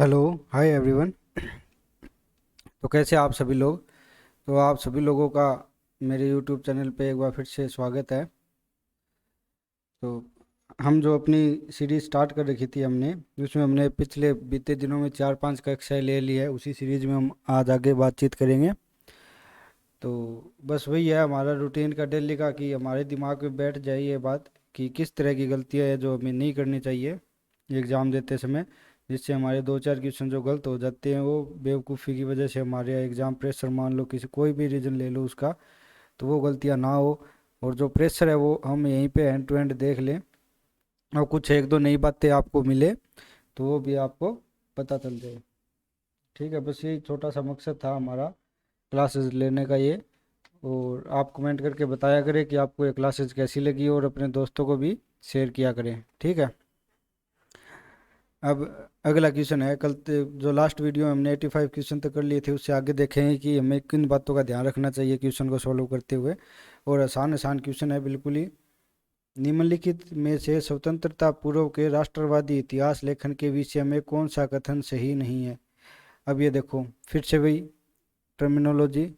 Hello. Hi everyone. तो कैसे आप सभी लोग। तो आप सभी लोगों का मेरे यूट्यूब चैनल पे एक बार फिर से स्वागत है। तो हम जो अपनी सीरीज स्टार्ट कर रखी थी हमने, उसमें हमने पिछले बीते दिनों में 4-5 कक्षाएं ले ली है। उसी सीरीज में हम आज आगे बातचीत करेंगे। तो बस वही है हमारा रूटीन का डेली का, कि हमारे दिमाग में बैठ जाए ये बात कि किस तरह की गलतियां है जो हमें नहीं करनी चाहिए एग्ज़ाम देते समय, जिससे हमारे 2-4 क्वेश्चन जो गलत हो जाते हैं वो बेवकूफ़ी की वजह से हमारे एग्ज़ाम प्रेशर, मान लो किसी कोई भी रीज़न ले लो उसका, तो वो गलतियां ना हो। और जो प्रेशर है वो हम यहीं पे एंड टू एंड देख लें, और कुछ एक दो नई बातें आपको मिले तो वो भी आपको पता चल जाए। ठीक है, बस यही छोटा सा मकसद था हमारा क्लासेस लेने का ये। और आप कमेंट करके बताया करें कि आपको ये क्लासेस कैसी लगी, और अपने दोस्तों को भी शेयर किया करें। ठीक है। अब अगला क्वेश्चन है, जो लास्ट वीडियो में हमने 85 क्वेश्चन तक कर लिए थे, उससे आगे देखेंगे कि हमें किन बातों का ध्यान रखना चाहिए क्वेश्चन को सॉल्व करते हुए। और आसान आसान क्वेश्चन है बिल्कुल ही। निम्नलिखित में से स्वतंत्रता पूर्व के राष्ट्रवादी इतिहास लेखन के विषय में कौन सा कथन सही नहीं है। अब ये देखो, फिर से वही टर्मिनोलॉजी,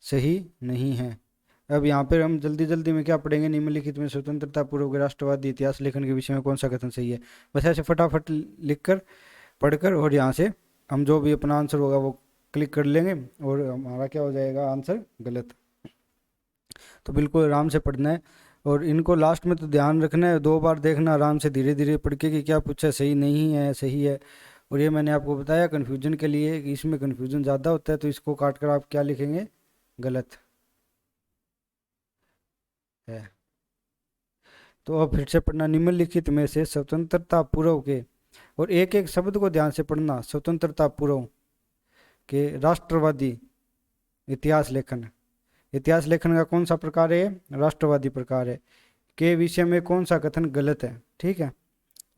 सही नहीं है। अब यहाँ पर हम जल्दी जल्दी में क्या पढ़ेंगे, निम्नलिखित में स्वतंत्रता पूर्व के राष्ट्रवादी इतिहास लेखन के विषय में कौन सा कथन सही है। बस ऐसे फटाफट लिखकर, पढ़कर, और यहाँ से हम जो भी अपना आंसर होगा वो क्लिक कर लेंगे, और हमारा क्या हो जाएगा, आंसर गलत। तो बिल्कुल आराम से पढ़ना है। और इनको लास्ट में तो ध्यान रखना है, 2 बार देखना आराम से, धीरे धीरे पढ़ के कि क्या पूछा, सही नहीं है सही है। और ये मैंने आपको बताया कन्फ्यूजन के लिए कि इसमें कन्फ्यूजन ज़्यादा होता है, तो इसको काट कर आप क्या लिखेंगे, गलत है। तो अब फिर से पढ़ना, निम्नलिखित में से स्वतंत्रता पूर्व के, और एक एक शब्द को ध्यान से पढ़ना, स्वतंत्रता पूर्व के राष्ट्रवादी इतिहास लेखन, इतिहास लेखन का कौन सा प्रकार है, राष्ट्रवादी प्रकार है, के विषय में कौन सा कथन गलत है। ठीक है।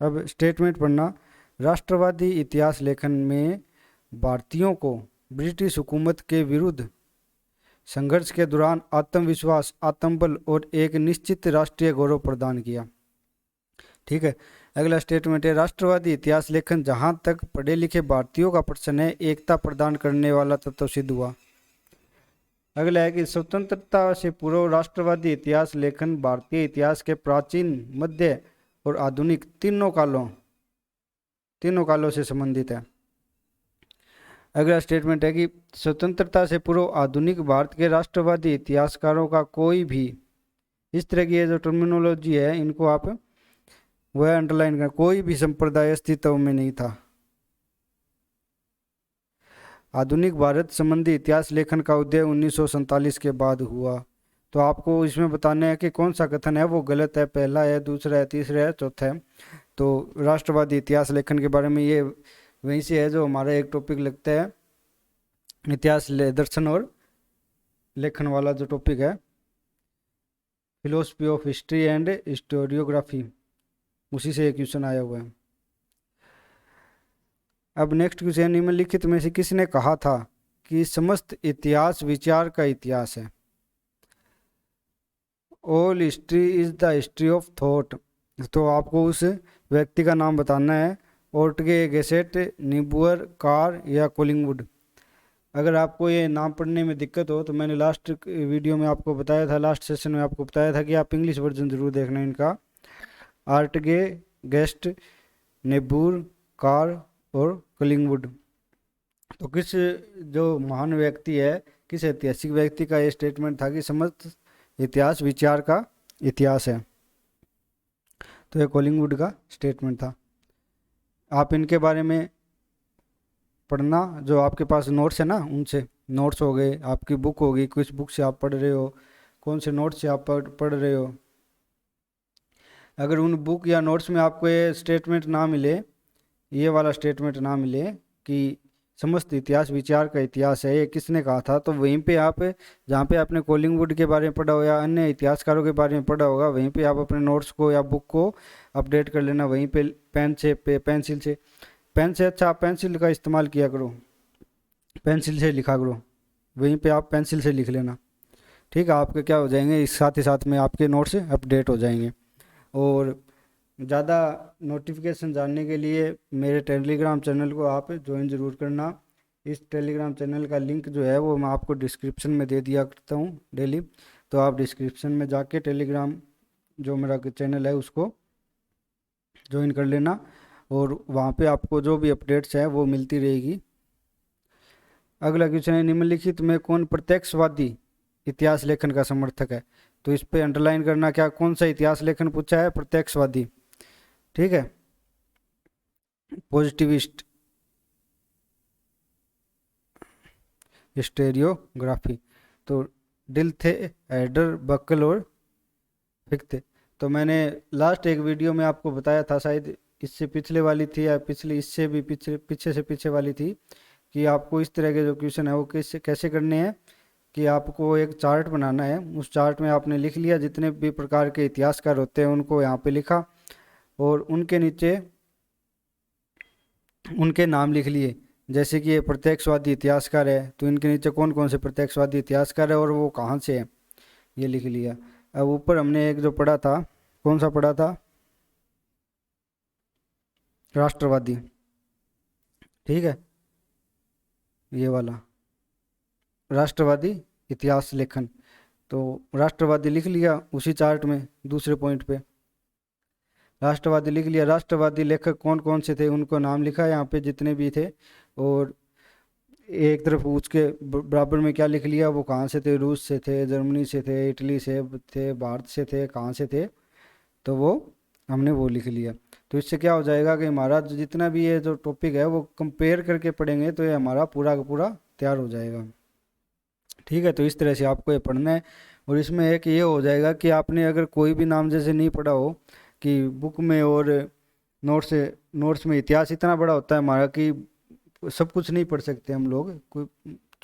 अब स्टेटमेंट पढ़ना, राष्ट्रवादी इतिहास लेखन में भारतीयों को ब्रिटिश हुकूमत के विरुद्ध संघर्ष के दौरान आत्मविश्वास, आत्मबल और एक निश्चित राष्ट्रीय गौरव प्रदान किया। ठीक है। अगला स्टेटमेंट है, राष्ट्रवादी इतिहास लेखन जहां तक पढ़े लिखे भारतीयों का प्रश्न है, एकता प्रदान करने वाला तत्व सिद्ध हुआ। अगला है कि स्वतंत्रता से पूर्व राष्ट्रवादी इतिहास लेखन भारतीय इतिहास के प्राचीन, मध्य और आधुनिक तीनों कालों से संबंधित है। अगला स्टेटमेंट है कि स्वतंत्रता से पूर्व आधुनिक भारत के राष्ट्रवादी इतिहासकारों का कोई भी, इस तरह की जो टर्मिनोलॉजी है इनको आप वह अंडरलाइन कर, कोई भी संप्रदाय अस्तित्व में नहीं था। आधुनिक भारत संबंधी इतिहास लेखन का उदय 1947 के बाद हुआ। तो आपको इसमें बताना है कि कौन सा कथन है वो गलत है, पहला है, दूसरा है, तीसरा है, चौथा है। तो राष्ट्रवादी इतिहास लेखन के बारे में ये वहीं से है जो हमारा एक टॉपिक लगता है, इतिहास दर्शन और लेखन वाला जो टॉपिक है, philosophy of history and historiography, उसी से एक क्वेश्चन आया हुआ है। अब नेक्स्ट क्वेश्चन, निम्नलिखित में से किसने कहा था कि समस्त इतिहास विचार का इतिहास है। All history is the history of thought. तो आपको उस व्यक्ति का नाम बताना है, ओर्टगे गैसेट, निबुअर, कार या कोलिंगवुड। अगर आपको ये नाम पढ़ने में दिक्कत हो तो मैंने लास्ट वीडियो में आपको बताया था, लास्ट सेशन में आपको बताया था कि आप इंग्लिश वर्जन जरूर देखना इनका, आर्टगे, गेस्ट, नेबूर, कार और कलिंगवुड। तो किस जो महान व्यक्ति है, किस ऐतिहासिक व्यक्ति का ये स्टेटमेंट था कि समस्त इतिहास विचार का इतिहास है। तो ये कॉलिंगवुड का स्टेटमेंट था। आप इनके बारे में पढ़ना, जो आपके पास नोट्स है ना, उनसे नोट्स हो गए, आपकी बुक होगी, किस बुक से आप पढ़ रहे हो, कौन से नोट्स से आप पढ़ रहे हो। अगर उन बुक या नोट्स में आपको ये स्टेटमेंट ना मिले, ये वाला स्टेटमेंट ना मिले कि समस्त इतिहास विचार का इतिहास है, ये किसने कहा था, तो वहीं पे आप, जहाँ पे आपने कॉलिंगवुड के बारे में पढ़ा हो या अन्य इतिहासकारों के बारे में पढ़ा होगा, वहीं पे आप अपने नोट्स को या बुक को अपडेट कर लेना, वहीं पे पेंसिल से। पेन से अच्छा आप पेंसिल का इस्तेमाल किया करो, पेंसिल से लिखा करो, वहीं पे आप पेंसिल से लिख लेना। ठीक है, आपके क्या हो जाएंगे, इस साथ ही साथ में आपके नोट्स अपडेट हो जाएंगे। और ज़्यादा नोटिफिकेशन जानने के लिए मेरे टेलीग्राम चैनल को आप ज्वाइन ज़रूर करना। इस टेलीग्राम चैनल का लिंक जो है वो मैं आपको डिस्क्रिप्शन में दे दिया करता हूँ डेली। तो आप डिस्क्रिप्शन में जाके टेलीग्राम जो मेरा चैनल है उसको ज्वाइन कर लेना, और वहाँ पे आपको जो भी अपडेट्स है वो मिलती रहेगी। अगला क्वेश्चन है, निम्नलिखित में कौन प्रत्यक्षवादी इतिहास लेखन का समर्थक है? तो इस पे अंडरलाइन करना, क्या कौन सा इतिहास लेखन पूछा है? प्रत्यक्षवादी, ठीक है। पॉजिटिविस्ट, हिस्टेरियोग्राफी, तो डिल्थे, एडर, बकल और फिक्ते। तो मैंने लास्ट एक वीडियो में आपको बताया था, शायद इससे पिछले वाली थी या पिछले इससे भी पीछे से पीछे वाली थी, कि आपको इस तरह के जो क्वेश्चन है वो कैसे कैसे करने हैं, कि आपको एक चार्ट बनाना है। उस चार्ट में आपने लिख लिया जितने भी प्रकार के इतिहासकार होते हैं उनको यहाँ पे लिखा, और उनके नीचे उनके नाम लिख लिए। जैसे कि ये प्रत्यक्षवादी इतिहासकार है, तो इनके नीचे कौन कौन से प्रत्यक्षवादी इतिहासकार है और वो कहाँ से है, ये लिख लिया। अब ऊपर हमने एक जो पढ़ा था, कौन सा पढ़ा था? राष्ट्रवादी, ठीक है, ये वाला राष्ट्रवादी इतिहास लेखन। तो राष्ट्रवादी लिख लिया उसी चार्ट में दूसरे पॉइंट पे, राष्ट्रवादी लिख लिया। राष्ट्रवादी लेखक कौन कौन से थे उनको नाम लिखा यहाँ पे जितने भी थे, और एक तरफ उसके बराबर में क्या लिख लिया, वो कहाँ से थे? रूस से थे, जर्मनी से थे, इटली से थे, भारत से थे, कहाँ से थे, तो वो हमने वो लिख लिया। तो इससे क्या हो जाएगा कि हमारा जितना भी ये जो टॉपिक है वो कंपेयर करके पढ़ेंगे तो ये हमारा पूरा का पूरा तैयार हो जाएगा, ठीक है। तो इस तरह से आपको ये पढ़ना है। और इसमें एक ये हो जाएगा कि आपने अगर कोई भी नाम जैसे नहीं पढ़ा हो, कि बुक में और नोट्स में इतिहास इतना बड़ा होता है हमारा कि सब कुछ नहीं पढ़ सकते हम लोग,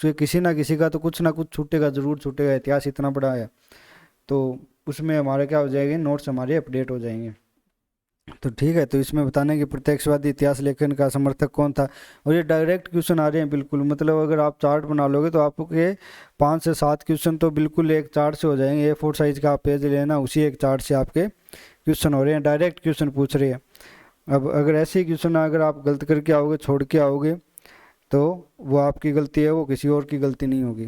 किसी ना किसी का तो कुछ ना कुछ छूटेगा, ज़रूर छूटेगा, इतिहास इतना बड़ा है। तो उसमें हमारे क्या हो जाएंगे, नोट्स हमारे अपडेट हो जाएंगे। तो ठीक है, तो इसमें बताने कि प्रत्यक्षवादी इतिहास लेखन का समर्थक कौन था। और ये डायरेक्ट क्वेश्चन आ रहे हैं बिल्कुल, मतलब अगर आप चार्ट बना लोगे तो आपके 5 से 7 क्वेश्चन तो बिल्कुल एक चार्ट से हो जाएंगे। A4 साइज का आप पेज लेना, उसी एक चार्ट से आपके क्वेश्चन हो रहे हैं, डायरेक्ट क्वेश्चन पूछ रहे हैं। अब अगर ऐसे ही क्वेश्चन अगर आप गलत करके आओगे, छोड़ के आओगे, तो वो आपकी गलती है, वो किसी और की गलती नहीं होगी।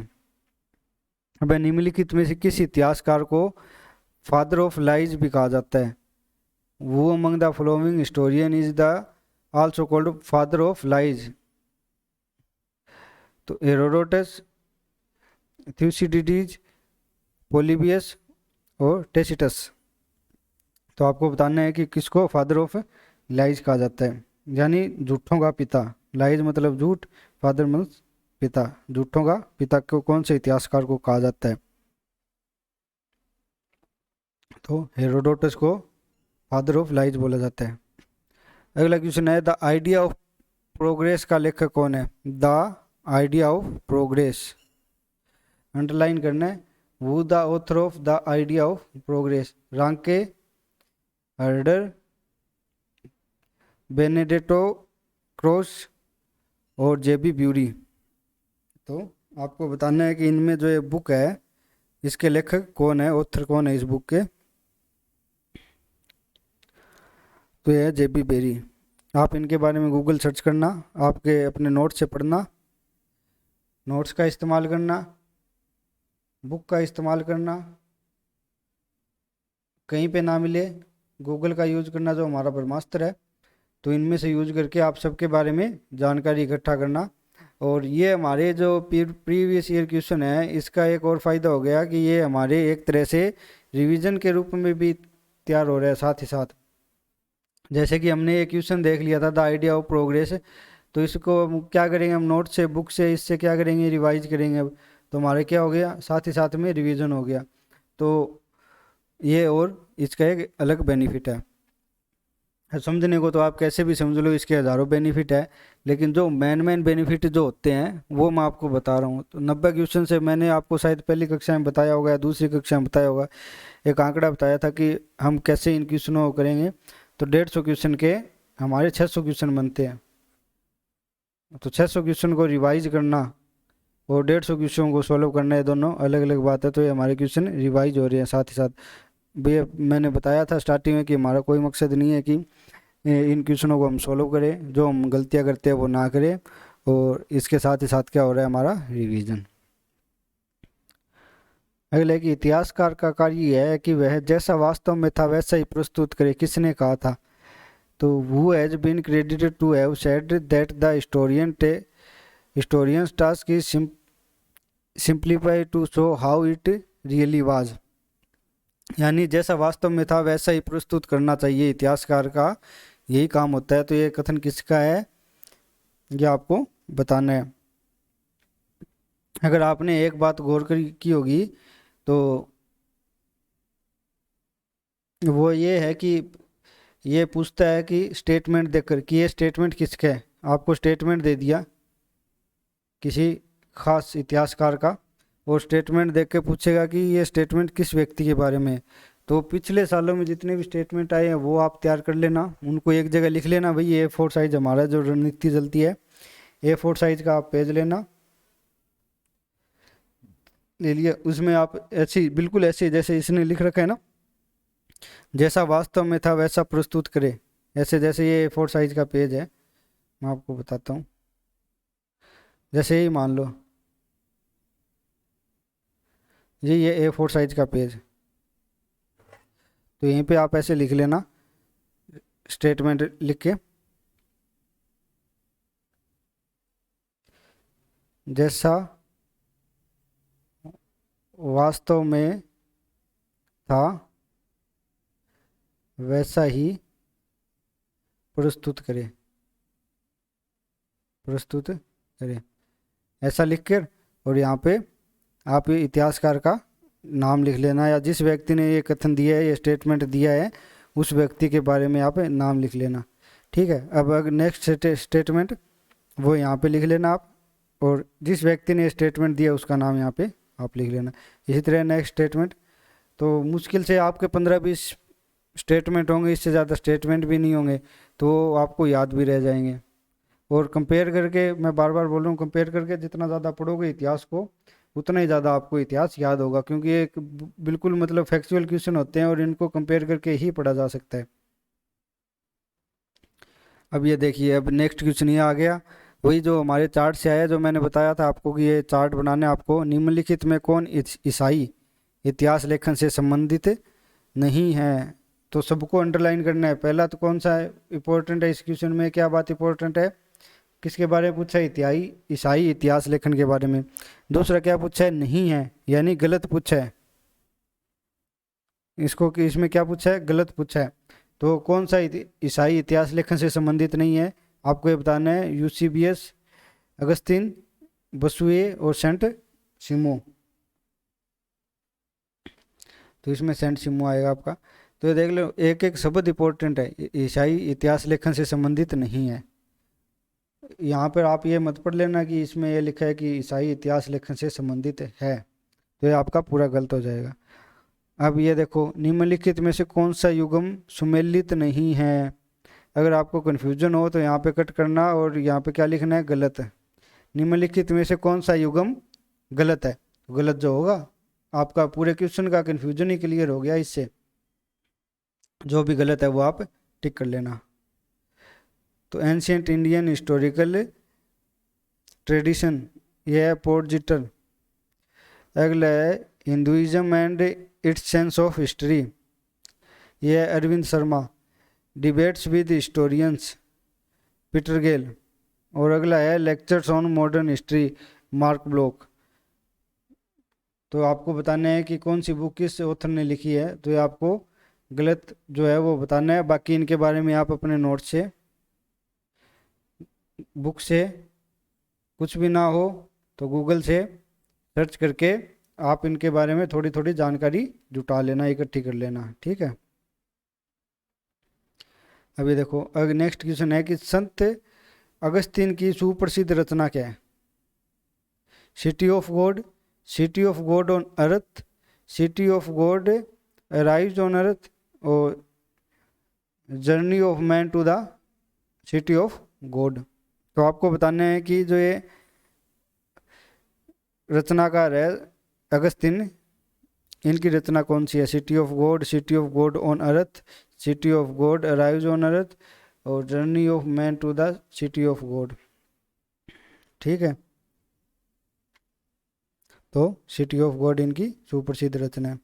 अब निम्नलिखित में से किस इतिहासकार को फादर ऑफ लाइज भी कहा जाता है? वो among the following historian is the also called father of lies? तो हेरोडोटस, थ्यूसिडिडीज, पोलिबियस और टेसिटस। तो आपको बताना है कि किसको फादर ऑफ लाइज कहा जाता है, यानी झूठों का पिता। लाइज मतलब झूठ, फादर मतलब पिता, झूठों का पिता को कौन से इतिहासकार को कहा जाता है? तो हेरोडोटस को फादर ऑफ लाइज बोला जाता है। अगला क्वेश्चन है, द आइडिया ऑफ प्रोग्रेस का लेखक कौन है? The idea of progress, underline करना है। वो the author of the idea of progress? Ranke, Herder, Benedetto Croce और जेबी ब्यूरी। तो आपको बताना है कि इनमें जो ये बुक है इसके लेखक कौन है, ऑथर कौन है इस बुक के? तो ये है जेबी बेरी। आप इनके बारे में गूगल सर्च करना, आपके अपने नोट्स से पढ़ना, नोट्स का इस्तेमाल करना, बुक का इस्तेमाल करना, कहीं पे ना मिले गूगल का यूज करना जो हमारा ब्रह्मास्त्र है। तो इनमें से यूज करके आप सबके बारे में जानकारी इकट्ठा करना। और ये हमारे जो प्रीवियस ईयर क्वेश्चन है इसका एक और फ़ायदा हो गया कि ये हमारे एक तरह से रिवीजन के रूप में भी तैयार हो रहा है साथ ही साथ। जैसे कि हमने एक क्वेश्चन देख लिया था द आइडिया ऑफ प्रोग्रेस, तो इसको हम क्या करेंगे, हम नोट से बुक से इससे क्या करेंगे, रिवाइज करेंगे। अब तो हमारे क्या हो गया, साथ ही साथ में रिवीजन हो गया। तो ये और इसका एक अलग बेनिफिट है। समझने को तो आप कैसे भी समझ लो, इसके हज़ारों बेनिफिट है, लेकिन जो मेन बेनिफिट जो होते हैं वो मैं आपको बता रहा हूँ। तो 90 क्वेश्चन से मैंने आपको शायद पहली कक्षा में बताया होगा या दूसरी कक्षा में बताया होगा, एक आंकड़ा बताया था कि हम कैसे इन क्वेश्चनों को करेंगे। तो 150 क्वेश्चन के हमारे 600 क्वेश्चन बनते हैं। तो 600 क्वेश्चन को रिवाइज करना और 150 क्वेश्चन को सॉल्व करना, ये दोनों अलग अलग बात है। तो ये हमारे क्वेश्चन रिवाइज हो रहे हैं साथ ही साथ। भैया मैंने बताया था स्टार्टिंग में कि हमारा कोई मकसद नहीं है कि इन क्वेश्चनों को हम सॉल्व करें, जो हम गलतियां करते हैं वो ना करें, और इसके साथ ही साथ क्या हो रहा है, हमारा रिवीजन। अगले कि इतिहासकार का कार्य यह है कि वह जैसा वास्तव में था वैसा ही प्रस्तुत करे। किसने कहा था? तो who has been credited to have said that the historian's task is simplify to show how it really was। यानी जैसा वास्तव में था वैसा ही प्रस्तुत करना चाहिए, इतिहासकार का यही काम होता है। तो ये कथन किसका है, ये आपको बताना है। अगर आपने एक बात गौर की होगी तो वो ये है कि ये पूछता है कि स्टेटमेंट देकर कि ये स्टेटमेंट किसका है। आपको स्टेटमेंट दे दिया किसी खास इतिहासकार का, और स्टेटमेंट देख के पूछेगा कि ये स्टेटमेंट किस व्यक्ति के बारे में है। तो पिछले सालों में जितने भी स्टेटमेंट आए हैं वो आप तैयार कर लेना, उनको एक जगह लिख लेना। भाई A4 साइज हमारा जो रणनीति चलती है, A4 साइज का आप पेज लेना, ले लिया। उसमें आप ऐसी बिल्कुल ऐसे जैसे इसने लिख रखा है ना, जैसा वास्तव में था वैसा प्रस्तुत करे, ऐसे जैसे ये A4 साइज का पेज है, मैं आपको बताता हूँ। जैसे ही मान लो ये A4 साइज का पेज, तो यहीं पे आप ऐसे लिख लेना स्टेटमेंट लिख के, जैसा वास्तव में था वैसा ही प्रस्तुत करे, प्रस्तुत करे, ऐसा लिख कर। और यहाँ पे आप इतिहासकार का नाम लिख लेना, या जिस व्यक्ति ने ये कथन दिया है, ये स्टेटमेंट दिया है, उस व्यक्ति के बारे में यहाँ पे नाम लिख लेना। ठीक है। अब अगर नेक्स्ट स्टेटमेंट वो यहाँ पे लिख लेना आप, और जिस व्यक्ति ने स्टेटमेंट दिया उसका नाम यहाँ पे आप लिख लेना। इसी तरह नेक्स्ट स्टेटमेंट। तो मुश्किल से आपके 15-20 स्टेटमेंट होंगे, इससे ज़्यादा स्टेटमेंट भी नहीं होंगे, तो आपको याद भी रह जाएंगे। और कंपेयर करके, मैं बार बार बोल रहा हूँ, कंपेयर करके जितना ज़्यादा पढ़ोगे इतिहास को उतना ही ज़्यादा आपको इतिहास याद होगा, क्योंकि ये बिल्कुल मतलब फैक्चुअल क्वेश्चन होते हैं और इनको कंपेयर करके ही पढ़ा जा सकता है। अब ये देखिए, अब नेक्स्ट क्वेश्चन ये आ गया, वही जो हमारे चार्ट से आया, जो मैंने बताया था आपको कि ये चार्ट बनाने आपको। निम्नलिखित में कौन ईसाई इतिहास लेखन से संबंधित नहीं है? तो सबको अंडरलाइन करना है। पहला तो कौन सा इंपॉर्टेंट है इस क्वेश्चन में, क्या बात इंपॉर्टेंट है, किसके बारे में पूछा है? ईसाई इतिहास लेखन के बारे में। दूसरा क्या पूछा है? नहीं है, यानी गलत पूछा है इसको, कि इसमें क्या पूछा है? गलत पूछा है। तो कौन सा ईसाई इतिहास लेखन से संबंधित नहीं है, आपको ये बताना है। यूसीबीएस, अगस्तीन, बसुए और सेंट सिमो। तो इसमें सेंट सिमो आएगा आपका। तो ये देख लो, एक एक शब्द इंपॉर्टेंट है। ईसाई इतिहास लेखन से संबंधित नहीं है, यहाँ पर आप ये मत पढ़ लेना कि इसमें ये लिखा है कि ईसाई इतिहास लेखन से संबंधित है, तो ये आपका पूरा गलत हो जाएगा। अब ये देखो, निम्नलिखित में से कौन सा युगम सुमेलित नहीं है? अगर आपको कन्फ्यूजन हो तो यहाँ पे कट करना, और यहाँ पे क्या लिखना है? गलत है। निम्नलिखित में से कौन सा युगम गलत है? तो गलत जो होगा, आपका पूरे क्वेश्चन का कन्फ्यूजन ही क्लियर हो गया इससे। जो भी गलत है वो आप टिक कर लेना। तो एंशियंट इंडियन हिस्टोरिकल ट्रेडिशन, ये है पोर्जिटर। अगला है Hinduism and its sense of history, ये है Arvind Sharma. Debates with historians, Peter Geyl. और अगला है lectures on modern history, Marc Bloch. तो आपको बताना है कि कौन सी बुक किस ऑथर ने लिखी है, तो ये आपको गलत जो है वो बताना है। बाकी इनके बारे में आप अपने नोट से, बुक से कुछ भी ना हो तो गूगल से सर्च करके आप इनके बारे में थोड़ी थोड़ी जानकारी जुटा लेना, इकट्ठी कर लेना। ठीक है। अभी देखो, अगर नेक्स्ट क्वेश्चन है कि संत अगस्तीन की सुप्रसिद्ध रचना क्या है? City of God, city of God on earth, city of God arise on earth, और journey of man to the city of God. तो आपको बताना है कि जो ये रचनाकार है अगस्तीन, इनकी रचना कौन सी है? City of God, city of God on earth, city of God arrives on earth, और journey of man to the city of God. ठीक है, तो सिटी ऑफ गॉड इनकी सुप्रसिद्ध रचना है।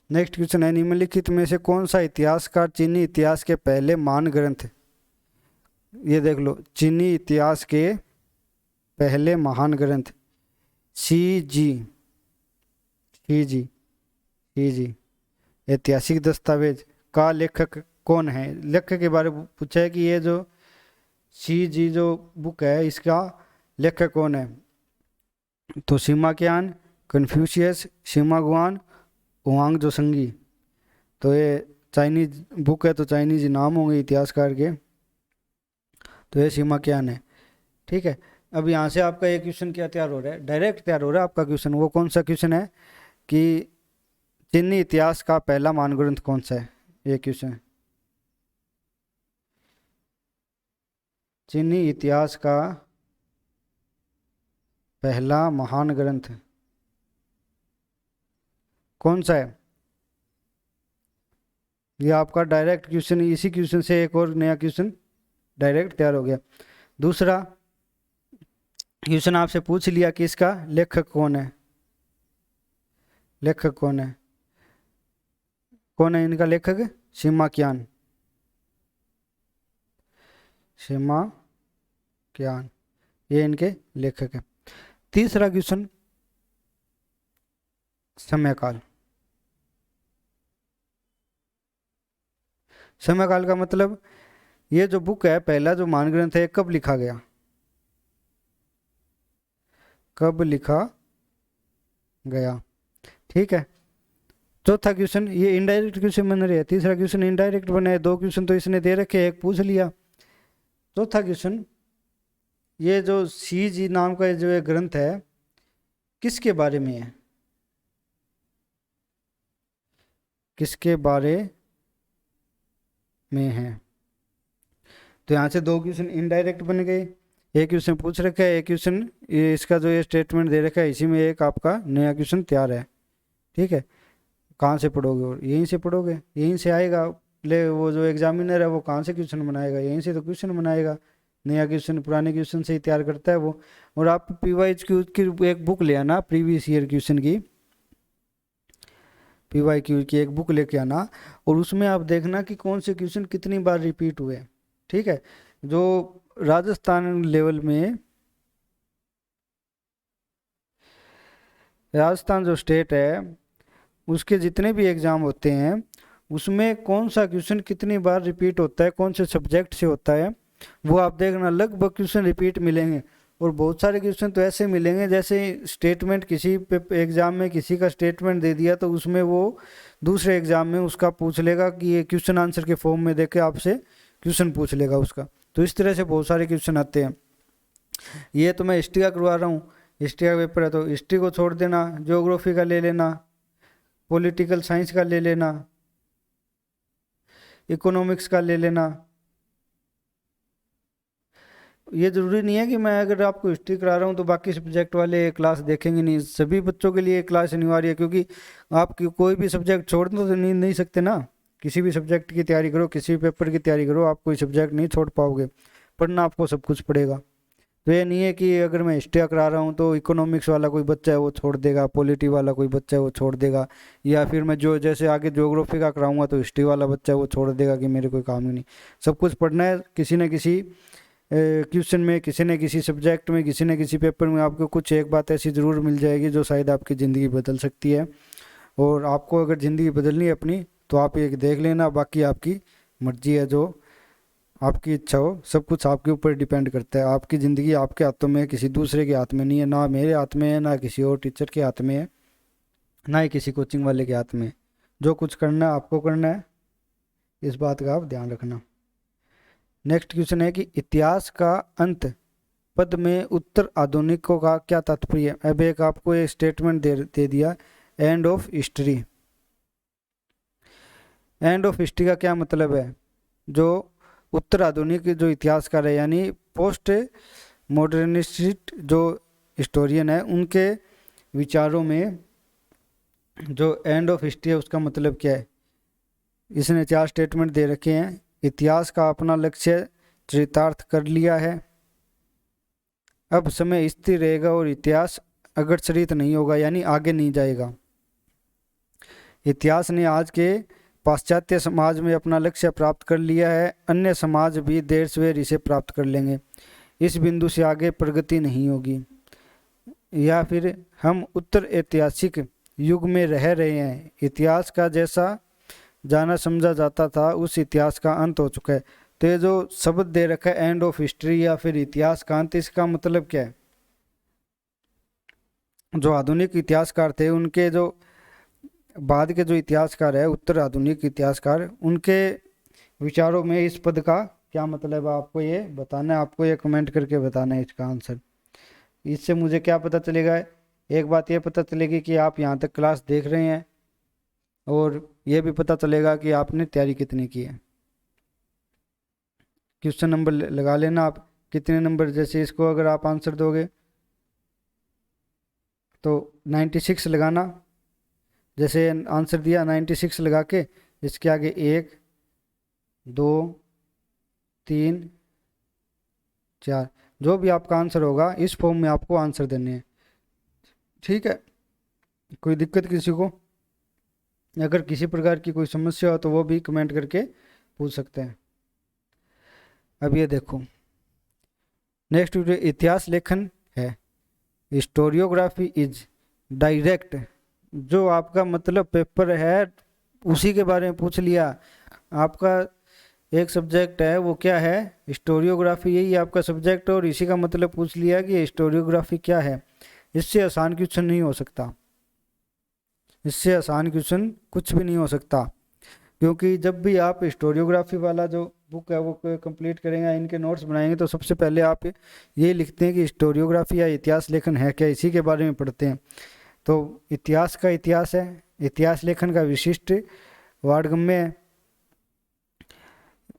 नेक्स्ट क्वेश्चन है, निम्नलिखित में से कौन सा इतिहासकार चीनी इतिहास के पहले महान ग्रंथ, ये देख लो, चीनी इतिहास के पहले महान ग्रंथ सी जी ऐतिहासिक दस्तावेज का लेखक कौन है? लेखक के बारे में पूछा है कि ये जो सी जी जो बुक है इसका लेखक कौन है? तो सीमा क्यान, कन्फ्यूशियस, सीमा गुआन, हुआंग जोसंगी। तो ये चाइनीज बुक है, तो चाइनीज नाम होंगे इतिहासकार के, तो ये सीमा क्यान है। ठीक है, अब यहाँ से आपका ये क्वेश्चन क्या तैयार हो रहा है? डायरेक्ट तैयार हो रहा है आपका क्वेश्चन। वो कौन सा क्वेश्चन है कि चीनी इतिहास का पहला महान ग्रंथ कौन सा है? ये क्वेश्चन, चीनी इतिहास का पहला महान ग्रंथ कौन सा है? ये आपका डायरेक्ट क्वेश्चन, इसी क्वेश्चन से एक और नया क्वेश्चन डायरेक्ट तैयार हो गया। दूसरा क्वेश्चन आपसे पूछ लिया कि इसका लेखक कौन है? लेखक कौन है? कौन है इनका लेखक? सीमा क्यान, सीमा क्यान, ये इनके लेखक है। तीसरा क्वेश्चन, समयकाल। समयकाल का मतलब, ये जो बुक है, पहला जो महान ग्रंथ है, कब लिखा गया? कब लिखा गया? ठीक है। चौथा क्वेश्चन, ये इनडायरेक्ट क्वेश्चन बन रहे हैं, तीसरा क्वेश्चन इनडायरेक्ट बने, दो क्वेश्चन तो इसने दे रखे, एक पूछ लिया। चौथा क्वेश्चन, ये जो सी जी नाम का जो ये ग्रंथ है किसके बारे में है? किसके बारे में है? तो यहाँ से दो क्वेश्चन इनडायरेक्ट बन गए, एक क्वेश्चन पूछ रखा है, एक क्वेश्चन ये इसका जो ये स्टेटमेंट दे रखा है, इसी में एक आपका नया क्वेश्चन तैयार है। ठीक है, कहाँ से पढ़ोगे? और यहीं से पढ़ोगे, यहीं से आएगा। ले वो जो एग्जामिनर है वो कहाँ से क्वेश्चन बनाएगा? यहीं से तो क्वेश्चन बनाएगा। नया क्वेश्चन पुराने क्वेश्चन से ही तैयार करता है वो। और आप PYQ की एक बुक ले आना, प्रीवियस ईयर क्वेश्चन की, PYQ की एक बुक लेके आना, और उसमें आप देखना कि कौन से क्वेश्चन कितनी बार रिपीट हुए। ठीक है, जो राजस्थान लेवल में, राजस्थान जो स्टेट है उसके जितने भी एग्ज़ाम होते हैं उसमें कौन सा क्वेश्चन कितनी बार रिपीट होता है, कौन से सब्जेक्ट से होता है, वो आप देखना। लगभग क्वेश्चन रिपीट मिलेंगे, और बहुत सारे क्वेश्चन तो ऐसे मिलेंगे जैसे स्टेटमेंट, किसी एग्ज़ाम में किसी का स्टेटमेंट दे दिया तो उसमें वो दूसरे एग्ज़ाम में उसका पूछ लेगा कि ये क्वेश्चन आंसर के फॉर्म में देके आपसे क्वेश्चन पूछ लेगा उसका। तो इस तरह से बहुत सारे क्वेश्चन आते हैं। ये तो मैं हिस्ट्री का करवा रहा हूँ, हिस्ट्री का पेपर है तो हिस्ट्री को छोड़ देना, ज्योग्राफी का ले लेना, पॉलिटिकल साइंस का ले लेना, इकोनॉमिक्स का ले लेना। ये ज़रूरी नहीं है कि मैं अगर आपको हिस्ट्री करा रहा हूँ तो बाकी सब्जेक्ट वाले क्लास देखेंगे नहीं। सभी बच्चों के लिए क्लास अनिवार्य है, क्योंकि आप कोई भी सब्जेक्ट छोड़ दो तो नहीं सकते ना। किसी भी सब्जेक्ट की तैयारी करो, किसी भी पेपर की तैयारी करो, आप कोई सब्जेक्ट नहीं छोड़ पाओगे, पढ़ना आपको सब कुछ पड़ेगा। तो ये नहीं है कि अगर मैं हिस्ट्री करा रहा हूँ तो इकोनॉमिक्स वाला कोई बच्चा है वो छोड़ देगा, पॉलिटी वाला कोई बच्चा है वो छोड़ देगा, या फिर मैं जो जैसे आगे ज्योग्राफी का कराऊंगा तो हिस्ट्री वाला बच्चा है वो छोड़ देगा कि मेरे कोई काम ही नहीं। सब कुछ पढ़ना है। किसी न किसी क्वेश्चन में, किसी न किसी सब्जेक्ट में, किसी न किसी पेपर में आपको कुछ एक बात ऐसी ज़रूर मिल जाएगी जो शायद आपकी ज़िंदगी बदल सकती है। और आपको अगर ज़िंदगी बदलनी है अपनी तो आप एक देख लेना, बाकी आपकी मर्जी है, जो आपकी इच्छा हो। सब कुछ आपके ऊपर डिपेंड करता है। आपकी ज़िंदगी आपके हाथों में है, किसी दूसरे के हाथ में नहीं है, ना मेरे हाथ में है, ना किसी और टीचर के हाथ में है, ना ही किसी कोचिंग वाले के हाथ में है। जो कुछ करना है आपको करना है, इस बात का आप ध्यान रखना। नेक्स्ट क्वेश्चन है कि इतिहास का अंत पद में उत्तर आधुनिकों का क्या तात्पर्य है? अब एक आपको एक स्टेटमेंट दे दिया, end of history. End of history का क्या मतलब है? जो उत्तर आधुनिक जो इतिहासकार है, यानी पोस्ट मॉडर्निस्ट जो हिस्टोरियन है, उनके विचारों में जो एंड ऑफ हिस्ट्री है उसका मतलब क्या है। इसने 4 स्टेटमेंट दे रखे हैं। इतिहास का अपना लक्ष्य चरितार्थ कर लिया है, अब समय स्थिर रहेगा और इतिहास अग्रसरित नहीं होगा, यानी आगे नहीं जाएगा। इतिहास ने आज के पाश्चात्य समाज में अपना लक्ष्य प्राप्त कर लिया है, अन्य समाज भी देर सवेर इसे प्राप्त कर लेंगे। इस बिंदु से आगे प्रगति नहीं होगी, या फिर हम उत्तर ऐतिहासिक युग में रह रहे हैं। इतिहास का जैसा जाना समझा जाता था उस इतिहास का अंत हो चुका है। तो ये जो शब्द दे रखा है एंड ऑफ हिस्ट्री या फिर इतिहास का अंत, इसका मतलब क्या है। जो आधुनिक इतिहासकार थे उनके जो बाद के जो इतिहासकार है, उत्तर आधुनिक इतिहासकार, उनके विचारों में इस पद का क्या मतलब है आपको ये बताना है, आपको ये कमेंट करके बताना है इसका आंसर। इससे मुझे क्या पता चलेगा, एक बात ये पता चलेगी कि आप यहाँ तक क्लास देख रहे हैं, और ये भी पता चलेगा कि आपने तैयारी कितनी की है। क्वेश्चन नंबर लगा लेना आप कितने नंबर, जैसे इसको अगर आप आंसर दोगे तो 96 लगाना। जैसे आंसर दिया 96 लगा के इसके आगे 1 2 3 4 जो भी आपका आंसर होगा इस फॉर्म में आपको आंसर देने हैं, ठीक है। कोई दिक्कत किसी को, अगर किसी प्रकार की कोई समस्या हो तो वो भी कमेंट करके पूछ सकते हैं। अब ये देखो नेक्स्ट वीडियो इतिहास लेखन है। हिस्टोरियोग्राफी इज डायरेक्ट, जो आपका मतलब पेपर है उसी के बारे में पूछ लिया। आपका एक सब्जेक्ट है वो क्या है, हिस्टोरियोग्राफी, यही आपका सब्जेक्ट, और इसी का मतलब पूछ लिया कि हिस्टोरियोग्राफी क्या है। इससे आसान क्वेश्चन नहीं हो सकता, इससे आसान क्वेश्चन कुछ भी नहीं हो सकता, क्योंकि जब भी आप हिस्टोरियोग्राफी वाला जो बुक है वो कंप्लीट करेंगे, इनके नोट्स बनाएंगे, तो सबसे पहले आप ये लिखते हैं कि हिस्टोरियोग्राफी या इतिहास लेखन है क्या, इसी के बारे में पढ़ते हैं। तो इतिहास का इतिहास है, इतिहास लेखन का विशिष्ट वार्डगम्य है।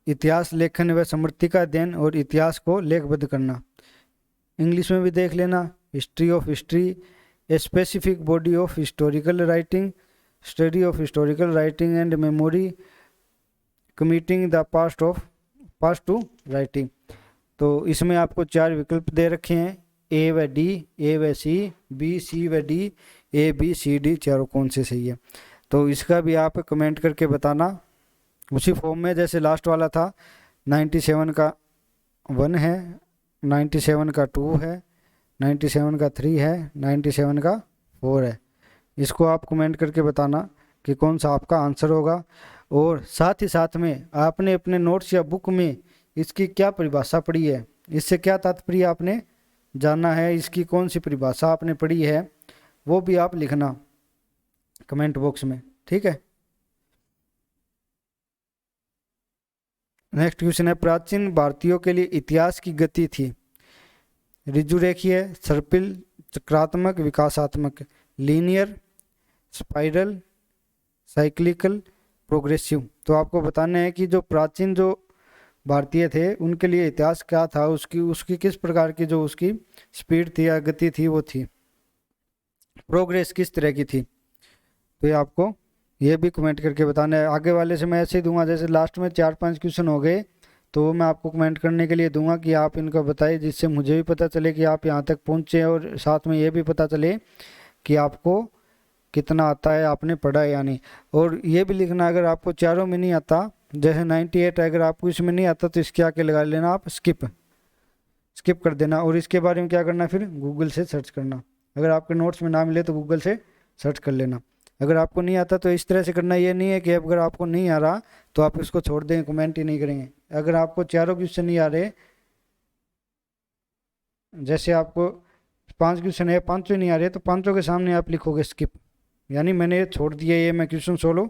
इतिहास लेखन व स्मृति का अध्ययन और इतिहास को लेखबद्ध करना। इंग्लिश में भी देख लेना, history of history, a specific body of historical writing, study of historical writing and memory, committing the past to writing. तो इसमें आपको 4 विकल्प दे रखे हैं, ए व डी, ए व सी, बी सी व D, A B C D, चारों कौन से सही है। तो इसका भी आप कमेंट करके बताना उसी फॉर्म में जैसे लास्ट वाला था। 97 का 1 है, 97 का 2 है, 97 का 3 है, 97 का 4 है। इसको आप कमेंट करके बताना कि कौन सा आपका आंसर होगा। और साथ ही साथ में आपने अपने नोट्स या बुक में इसकी क्या परिभाषा पढ़ी है, इससे क्या तात्पर्य आपने जाना है, इसकी कौन सी परिभाषा आपने पढ़ी है, वो भी आप लिखना कमेंट बॉक्स में, ठीक है। नेक्स्ट क्वेश्चन है, प्राचीन भारतीयों के लिए इतिहास की गति थी ऋजुरेखीय, सर्पिल, चक्रात्मक, विकासात्मक, लीनियर, स्पाइरल, साइक्लिकल, प्रोग्रेसिव। तो आपको बताना है कि जो प्राचीन जो भारतीय थे उनके लिए इतिहास क्या था, उसकी किस प्रकार की जो उसकी स्पीड थी या गति थी वो थी, प्रोग्रेस किस तरह की थी। तो ये आपको ये भी कमेंट करके बताना है। आगे वाले से मैं ऐसे ही दूंगा, जैसे लास्ट में 4-5 क्वेश्चन हो गए तो मैं आपको कमेंट करने के लिए दूंगा कि आप इनको बताइए, जिससे मुझे भी पता चले कि आप यहाँ तक पहुँचे, और साथ में ये भी पता चले कि आपको कितना आता है, आपने पढ़ा है या नहीं। और ये भी लिखना अगर आपको चारों में नहीं आता, जैसे 98 अगर आपको इसमें नहीं आता तो इसके आके लगा लेना आप स्किप कर देना। और इसके बारे में क्या करना, फिर गूगल से सर्च करना। अगर आपके नोट्स में ना मिले तो गूगल से सर्च कर लेना। अगर आपको नहीं आता तो इस तरह से करना, ये नहीं है कि अगर आपको नहीं आ रहा तो आप इसको छोड़ दें, कमेंट ही नहीं करेंगे। अगर आपको चारों क्वेश्चन नहीं आ रहे, जैसे आपको 5 क्वेश्चन है, 5 नहीं आ रहे, तो 5 के सामने आप लिखोगे स्किप, यानी मैंने ये छोड़ दिया, ये मैं क्वेश्चन सोल्व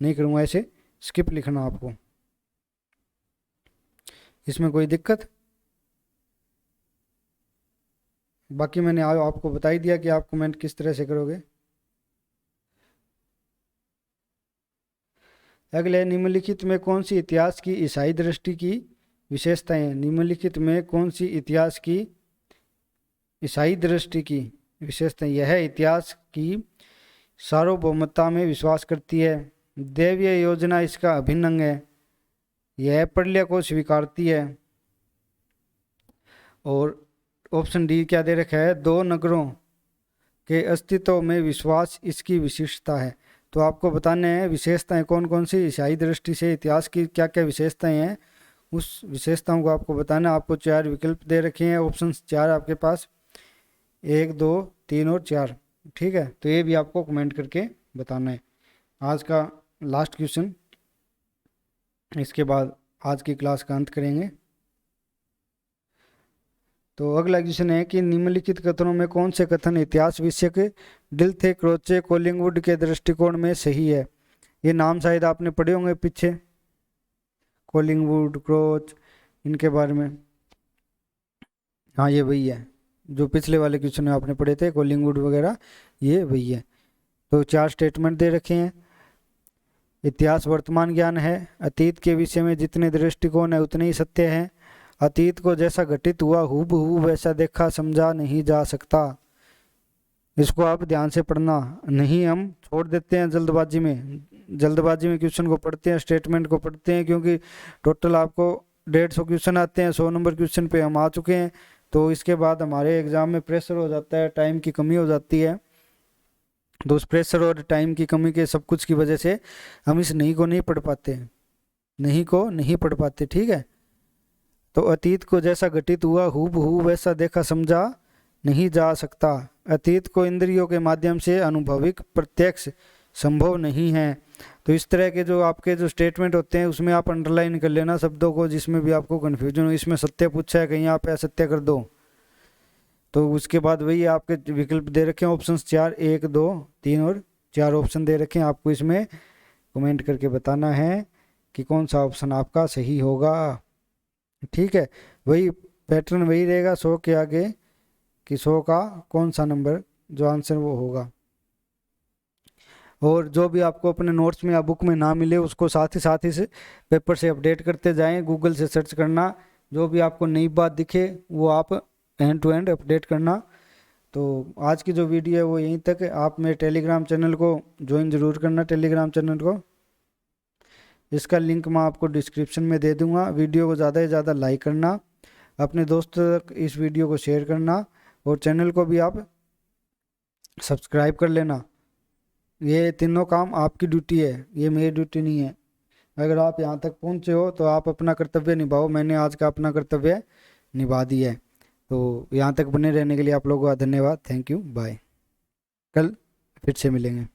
नहीं करूँगा, ऐसे स्किप लिखना आपको। इसमें कोई दिक्कत, बाकी मैंने आपको बता ही दिया कि आप कमेंट किस तरह से करोगे। अगले, निम्नलिखित में कौन सी इतिहास की ईसाई दृष्टि की विशेषताएं हैं। निम्नलिखित में कौन सी इतिहास की ईसाई दृष्टि की विशेषता यह इतिहास की सार्वभौमता में विश्वास करती है। दैवीय योजना इसका अभिन्न अंग है। यह प्रलय को स्वीकारती है। और ऑप्शन डी क्या दे रखा है, दो नगरों के अस्तित्व में विश्वास इसकी विशिष्टता है। तो आपको बताने हैं विशेषताएं कौन कौन सी, ईसाई दृष्टि से इतिहास की क्या क्या विशेषताएं हैं, उस विशेषताओं को आपको बताना। आपको 4 विकल्प दे रखे हैं, ऑप्शन 4 आपके पास, 1, 2, 3 और 4। ठीक है, तो ये भी आपको कमेंट करके बताना है। आज का लास्ट क्वेश्चन, इसके बाद आज की क्लास का अंत करेंगे। तो अगला क्वेश्चन है कि निम्नलिखित कथनों में कौन से कथन इतिहास विषयक डिल्थे, क्रोचे, कोलिंगवुड के दृष्टिकोण में सही है। ये नाम शायद आपने पढ़े होंगे पीछे, कोलिंगवुड, क्रोच, इनके बारे में। हाँ, ये वही है जो पिछले वाले क्वेश्चन में आपने पढ़े थे, कोलिंगवुड वगैरह, ये वही है। तो 4 स्टेटमेंट दे रखे हैं। इतिहास वर्तमान ज्ञान है। अतीत के विषय में जितने दृष्टिकोण है उतने ही सत्य हैं। अतीत को जैसा घटित हुआ हूबहू वैसा देखा समझा नहीं जा सकता। इसको आप ध्यान से पढ़ना, नहीं हम छोड़ देते हैं जल्दबाजी में क्वेश्चन को पढ़ते हैं, स्टेटमेंट को पढ़ते हैं, क्योंकि टोटल आपको 150 क्वेश्चन आते हैं। 100 नंबर क्वेश्चन पे हम आ चुके हैं, तो इसके बाद हमारे एग्जाम में प्रेशर हो जाता है, टाइम की कमी हो जाती है। तो उस प्रेशर और टाइम की कमी के सब कुछ की वजह से हम इस नहीं को नहीं पढ़ पाते, ठीक है। तो अतीत को जैसा घटित हुआ हूबहू वैसा देखा समझा नहीं जा सकता। अतीत को इंद्रियों के माध्यम से अनुभविक प्रत्यक्ष संभव नहीं है। तो इस तरह के जो आपके जो स्टेटमेंट होते हैं उसमें आप अंडरलाइन कर लेना शब्दों को, जिसमें भी आपको कन्फ्यूजन हो। इसमें सत्य पूछा है, कहीं आप असत्य कर दो। तो उसके बाद वही आपके विकल्प दे रखे हैं, ऑप्शन 4, 1, 2, 3 और 4 ऑप्शन दे रखे हैं। आपको इसमें कमेंट करके बताना है कि कौन सा ऑप्शन आपका सही होगा। ठीक है, वही पैटर्न वही रहेगा 100 के आगे कि 100 का कौन सा नंबर जो आंसर वो होगा। और जो भी आपको अपने नोट्स में या बुक में ना मिले उसको साथ ही से पेपर से अपडेट करते जाएं। गूगल से सर्च करना, जो भी आपको नई बात दिखे वो आप एंड टू एंड अपडेट करना। तो आज की जो वीडियो है वो यहीं तक है। आप मेरे टेलीग्राम चैनल को ज्वाइन ज़रूर करना, टेलीग्राम चैनल को, इसका लिंक मैं आपको डिस्क्रिप्शन में दे दूंगा। वीडियो को ज़्यादा से ज़्यादा लाइक करना, अपने दोस्तों तक इस वीडियो को शेयर करना, और चैनल को भी आप सब्सक्राइब कर लेना। ये तीनों काम आपकी ड्यूटी है, ये मेरी ड्यूटी नहीं है। अगर आप यहाँ तक पहुँचे हो तो आप अपना कर्तव्य निभाओ। मैंने आज का अपना कर्तव्य निभा दिया है। तो यहाँ तक बने रहने के लिए आप लोगों का धन्यवाद। Thank you, bye. कल फिर से मिलेंगे।